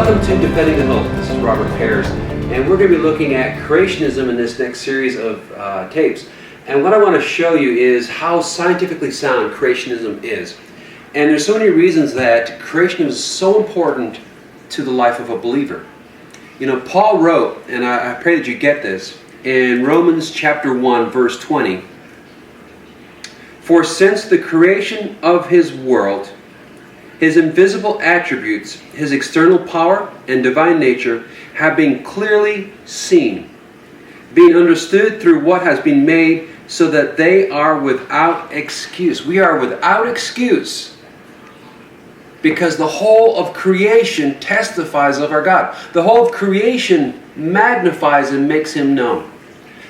Welcome to Defending the Hope. This is Robert Pears, and we're going to be looking at creationism in this next series of tapes. And what I want to show you is how scientifically sound creationism is. And there's so many reasons that creationism is so important to the life of a believer. You know, Paul wrote, and I pray that you get this, in Romans chapter 1, verse 20, "For since the creation of his world, his invisible attributes, his external power and divine nature have been clearly seen, being understood through what has been made, so that they are without excuse." We are without excuse because the whole of creation testifies of our God. The whole of creation magnifies and makes him known.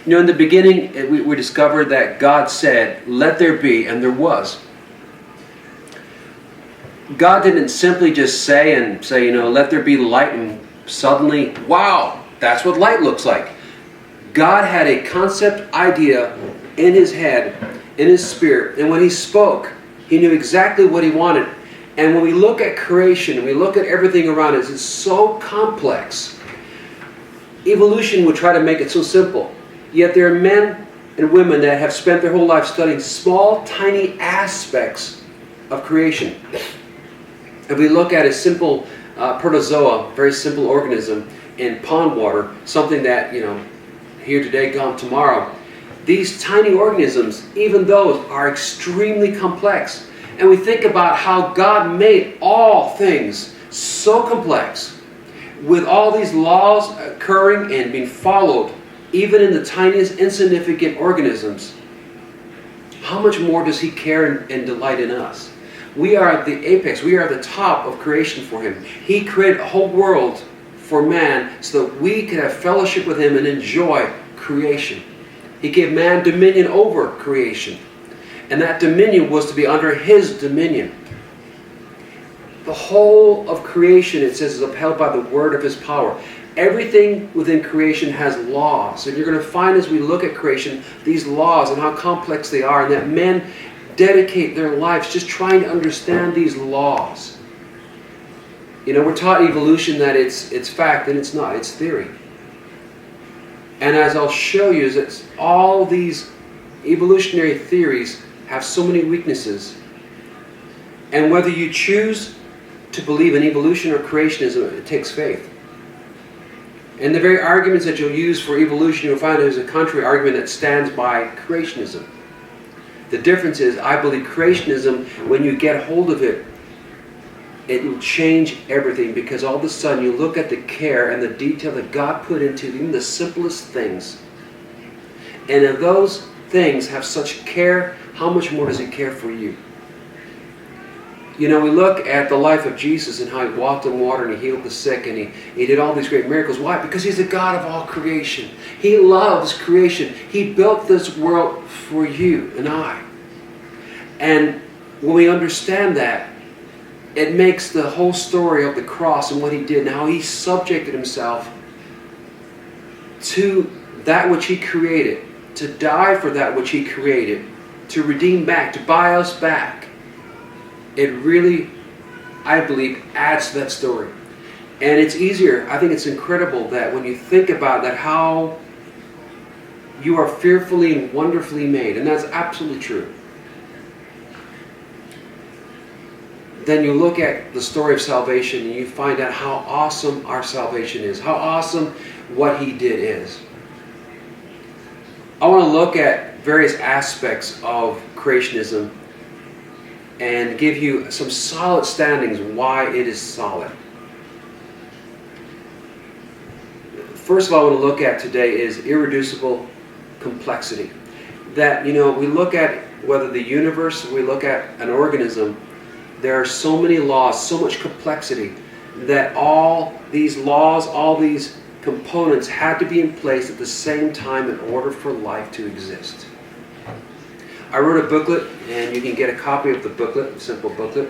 You know, in the beginning, we discovered that God said, "Let there be," and there was. God didn't simply just say, you know, "Let there be light," and suddenly, wow, that's what light looks like. God had a concept idea in his head, in his spirit, and when he spoke, he knew exactly what he wanted. And when we look at creation, and we look at everything around us, it's so complex. Evolution would try to make it so simple. Yet there are men and women that have spent their whole life studying small, tiny aspects of creation. If we look at a simple protozoa, very simple organism in pond water, something that, you know, here today, gone tomorrow, these tiny organisms, even those, are extremely complex. And we think about how God made all things so complex, with all these laws occurring and being followed, even in the tiniest insignificant organisms. How much more does he care and delight in us? We are the apex. We are the top of creation for him. He created a whole world for man so that we could have fellowship with him and enjoy creation. He gave man dominion over creation. And that dominion was to be under his dominion. The whole of creation, it says, is upheld by the word of his power. Everything within creation has laws. And you're going to find as we look at creation, these laws and how complex they are, and that men dedicate their lives just trying to understand these laws. You know, we're taught evolution that it's fact, and it's not. It's theory. And as I'll show you, is that all these evolutionary theories have so many weaknesses. And whether you choose to believe in evolution or creationism, it takes faith. And the very arguments that you'll use for evolution, you'll find there's a contrary argument that stands by creationism. The difference is, I believe creationism, when you get hold of it, it will change everything, because all of a sudden you look at the care and the detail that God put into even the simplest things. And if those things have such care, how much more does he care for you? You know, we look at the life of Jesus and how he walked on water and he healed the sick and he did all these great miracles. Why? Because he's the God of all creation. He loves creation. He built this world for you and I. And when we understand that, it makes the whole story of the cross and what he did and how he subjected himself to that which he created, to die for that which he created, to redeem back, to buy us back. It really, I believe, adds to that story. And it's easier, I think it's incredible that when you think about that, how you are fearfully and wonderfully made, and that's absolutely true. Then you look at the story of salvation and you find out how awesome our salvation is, how awesome what he did is. I want to look at various aspects of creationism and give you some solid standings why it is solid. First of all, I want to look at today is irreducible complexity. That, you know, we look at whether the universe, we look at an organism, there are so many laws, so much complexity, that all these laws, all these components had to be in place at the same time in order for life to exist. I wrote a booklet, and you can get a copy of the booklet, a simple booklet.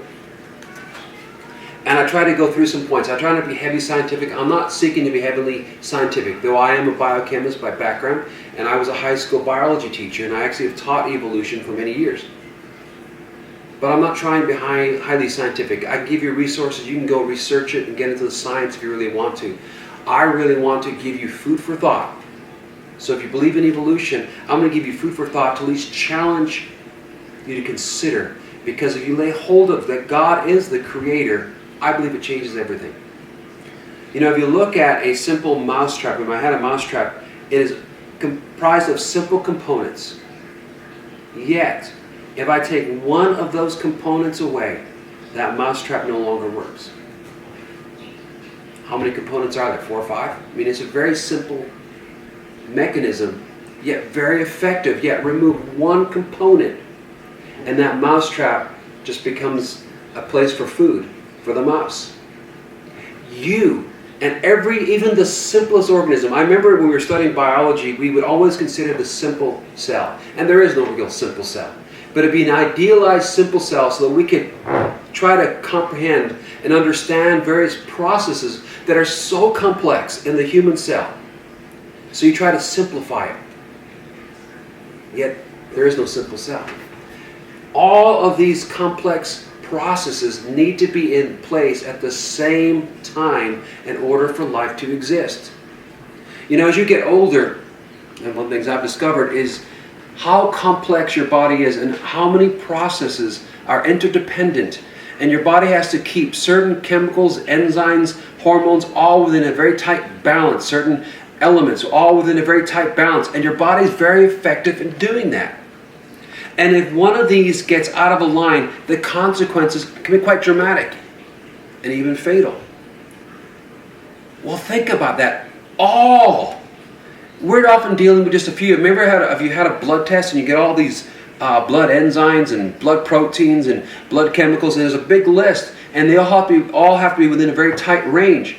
And I try to go through some points. I try not to be heavy scientific. I'm not seeking to be heavily scientific, though I am a biochemist by background, and I was a high school biology teacher, and I actually have taught evolution for many years. But I'm not trying to be highly scientific. I can give you resources. You can go research it and get into the science if you really want to. I really want to give you food for thought. So if you believe in evolution, I'm going to give you food for thought to at least challenge you to consider. Because if you lay hold of that God is the creator, I believe it changes everything. You know, if you look at a simple mousetrap, if I had a mousetrap, it is comprised of simple components. Yet, if I take one of those components away, that mousetrap no longer works. How many components are there? 4 or 5? I mean, it's a very simple mechanism, yet very effective. Yet remove one component, and that mousetrap just becomes a place for food for the mouse. You and even the simplest organism. I remember when we were studying biology, we would always consider the simple cell. And there is no real simple cell. But it'd be an idealized simple cell so that we could try to comprehend and understand various processes that are so complex in the human cell. So you try to simplify it. Yet there is no simple cell. All of these complex processes need to be in place at the same time in order for life to exist. You know, as you get older, and one of the things I've discovered is how complex your body is and how many processes are interdependent. And your body has to keep certain chemicals, enzymes, hormones, all within a very tight balance, certain elements, all within a very tight balance. And your body is very effective in doing that. And if one of these gets out of a line, the consequences can be quite dramatic and even fatal. Well, think about that. We're often dealing with just a few. Remember if you had a blood test and you get all these blood enzymes and blood proteins and blood chemicals, and there's a big list, and they all have to be within a very tight range.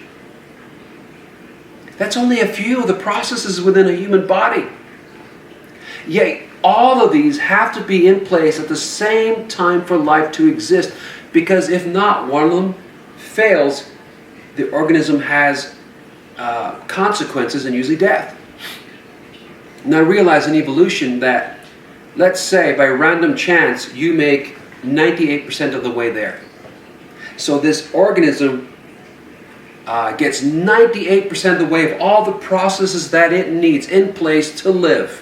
That's only a few of the processes within a human body. Yet all of these have to be in place at the same time for life to exist, because if not, one of them fails, the organism has consequences, and usually death. Now realize in evolution that, let's say by random chance, you make 98% of the way there. So this organism gets 98% of the way of all the processes that it needs in place to live.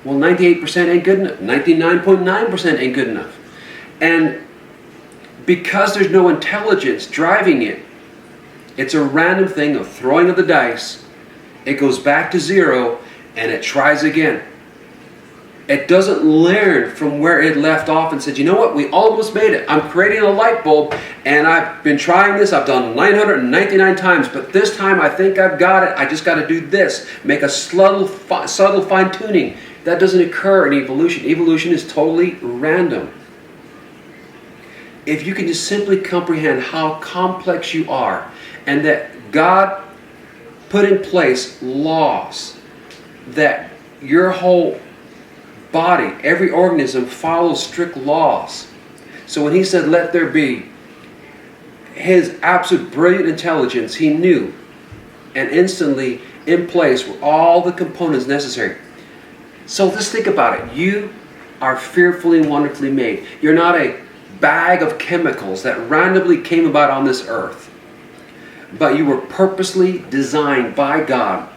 Well, 98% ain't good enough. 99.9% ain't good enough. And because there's no intelligence driving it, it's a random thing of throwing of the dice. It goes back to zero and it tries again. It doesn't learn from where it left off and said, you know what, we almost made it. I'm creating a light bulb and I've been trying this. I've done 999 times, but this time I think I've got it. I just got to do this. Make a subtle fine tuning. That doesn't occur in evolution. Evolution is totally random. If you can just simply comprehend how complex you are, and that God put in place laws that your whole body, every organism follows strict laws. So when he said, let there be, his absolute brilliant intelligence, he knew, and instantly in place were all the components necessary. So just think about it. You are fearfully and wonderfully made. You're not a bag of chemicals that randomly came about on this earth. But you were purposely designed by God,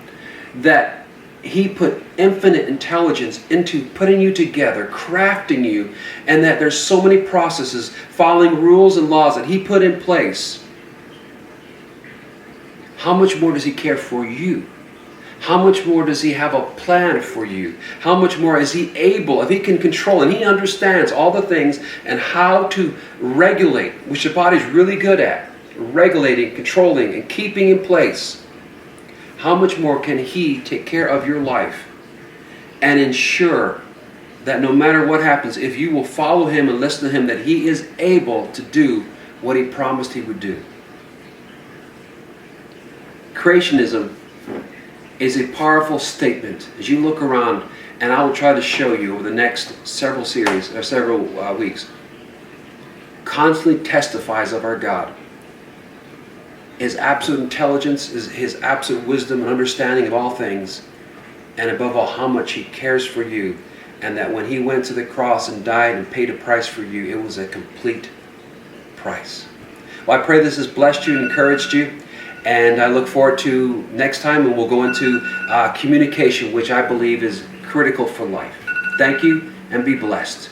that he put infinite intelligence into putting you together, crafting you, and that there's so many processes, following rules and laws that he put in place. How much more does he care for you? How much more does he have a plan for you? How much more is he able, if he can control, and he understands all the things and how to regulate, which the body's really good at, regulating, controlling, and keeping in place. How much more can he take care of your life and ensure that no matter what happens, if you will follow him and listen to him, that he is able to do what he promised he would do. Creationism is a powerful statement. As you look around, and I will try to show you over the next several series, or several weeks, constantly testifies of our God. His absolute intelligence, his absolute wisdom and understanding of all things, and above all, how much he cares for you, and that when he went to the cross and died and paid a price for you, it was a complete price. Well, I pray this has blessed you and encouraged you, and I look forward to next time when we'll go into communication, which I believe is critical for life. Thank you, and be blessed.